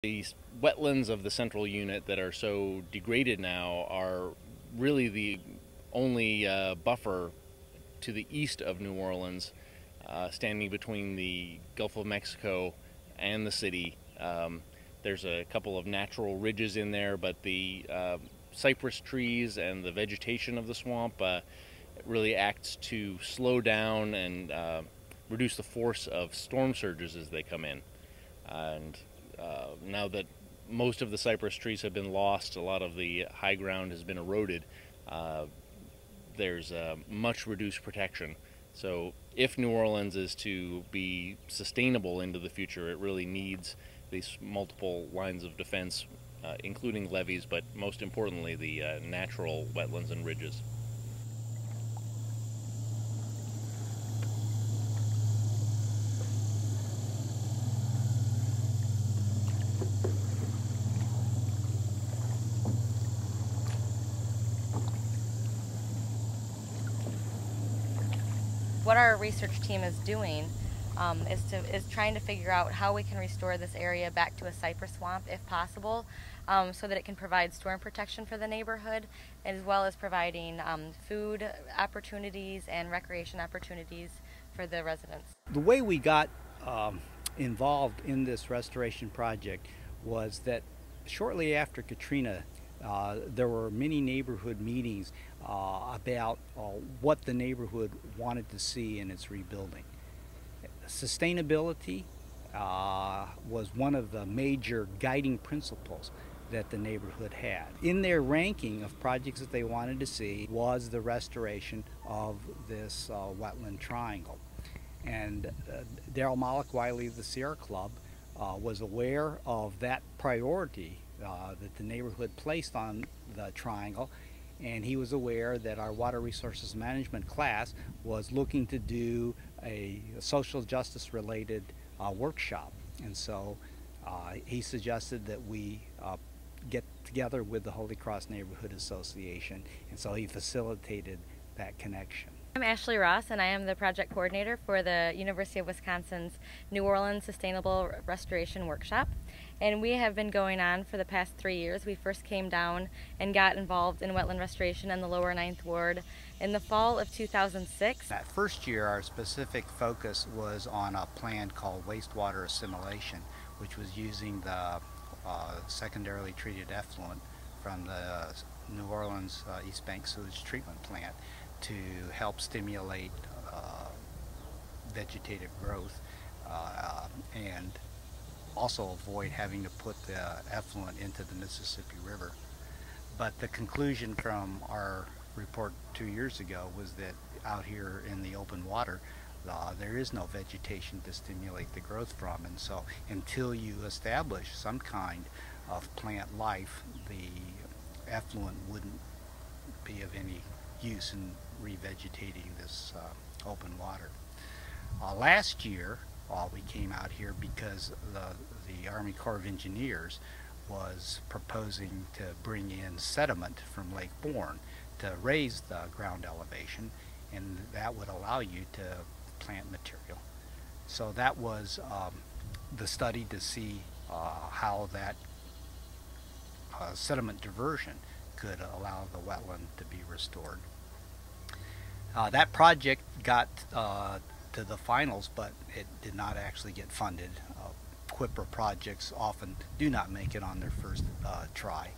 These wetlands of the central unit that are so degraded now are really the only buffer to the east of New Orleans, standing between the Gulf of Mexico and the city. There's a couple of natural ridges in there, but the cypress trees and the vegetation of the swamp really acts to slow down and reduce the force of storm surges as they come in. And now that most of the cypress trees have been lost, a lot of the high ground has been eroded, there's much reduced protection. So if New Orleans is to be sustainable into the future, it really needs these multiple lines of defense, including levees, but most importantly the natural wetlands and ridges. What our research team is doing is trying to figure out how we can restore this area back to a cypress swamp if possible, so that it can provide storm protection for the neighborhood, as well as providing food opportunities and recreation opportunities for the residents. The way we got involved in this restoration project was that shortly after Katrina, there were many neighborhood meetings about what the neighborhood wanted to see in its rebuilding. Sustainability was one of the major guiding principles that the neighborhood had. In their ranking of projects that they wanted to see was the restoration of this wetland triangle. And Daryl Malik Wiley of the Sierra Club was aware of that priority that the neighborhood placed on the triangle, and he was aware that our water resources management class was looking to do a social justice related workshop. And so he suggested that we get together with the Holy Cross Neighborhood Association, and so he facilitated that connection. I'm Ashley Ross, and I am the project coordinator for the University of Wisconsin's New Orleans Sustainable Restoration Workshop. And we have been going on for the past 3 years. We first came down and got involved in wetland restoration in the lower 9th Ward in the fall of 2006. That first year, our specific focus was on a plan called wastewater assimilation, which was using the secondarily treated effluent from the New Orleans East Bank sewage treatment plant to help stimulate vegetative growth and also avoid having to put the effluent into the Mississippi River. But the conclusion from our report 2 years ago was that out here in the open water, there is no vegetation to stimulate the growth from, and so until you establish some kind of plant life, the effluent wouldn't be of any use in revegetating this open water. Last year we came out here because the Army Corps of Engineers was proposing to bring in sediment from Lake Bourne to raise the ground elevation, and that would allow you to plant material. So that was the study to see how that sediment diversion could allow the wetland to be restored. That project got to the finals, but it did not actually get funded. QIPR projects often do not make it on their first try.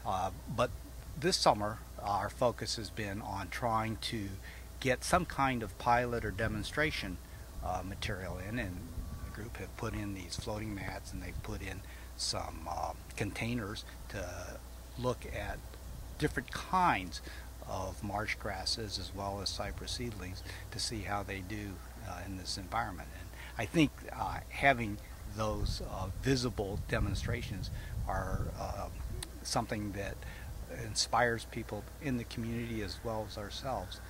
But this summer, our focus has been on trying to get some kind of pilot or demonstration material in, and the group have put in these floating mats, and they've put in some containers to look at different kinds of marsh grasses as well as cypress seedlings to see how they do in this environment. And I think having those visible demonstrations are something that inspires people in the community as well as ourselves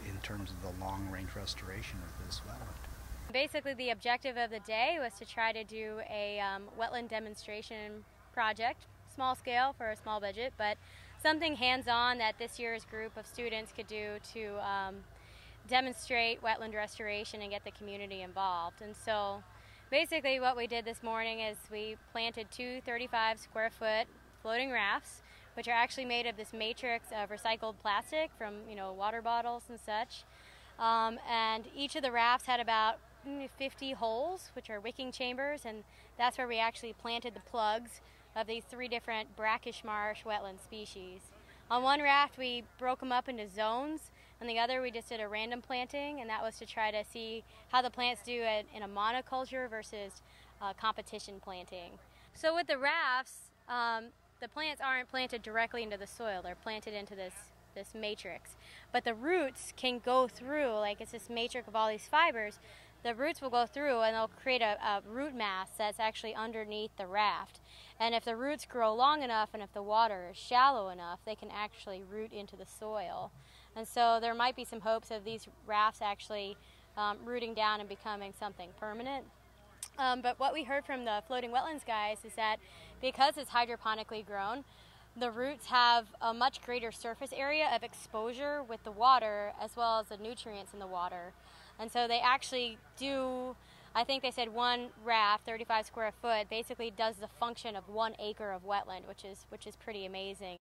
in terms of the long-range restoration of this wetland. Basically, the objective of the day was to try to do a wetland demonstration project, small scale for a small budget, but something hands-on that this year's group of students could do to demonstrate wetland restoration and get the community involved. And so Basically what we did this morning is we planted 2 35-square-foot floating rafts, which are actually made of this matrix of recycled plastic from, water bottles and such. And each of the rafts had about 50 holes, which are wicking chambers, and that's where we actually planted the plugs of these 3 different brackish marsh wetland species. On one raft we broke them up into zones, and the other we just did a random planting, and that was to try to see how the plants do in a monoculture versus competition planting. So with the rafts, the plants aren't planted directly into the soil, they're planted into this matrix. But the roots can go through, like it's this matrix of all these fibers, the roots will go through and they'll create a root mass that's actually underneath the raft. And if the roots grow long enough and if the water is shallow enough, they can actually root into the soil. And so there might be some hopes of these rafts actually rooting down and becoming something permanent. But what we heard from the floating wetlands guys is that because it's hydroponically grown, the roots have a much greater surface area of exposure with the water as well as the nutrients in the water. And so they actually do, I think they said one raft, 35 square foot, basically does the function of 1 acre of wetland, which is pretty amazing.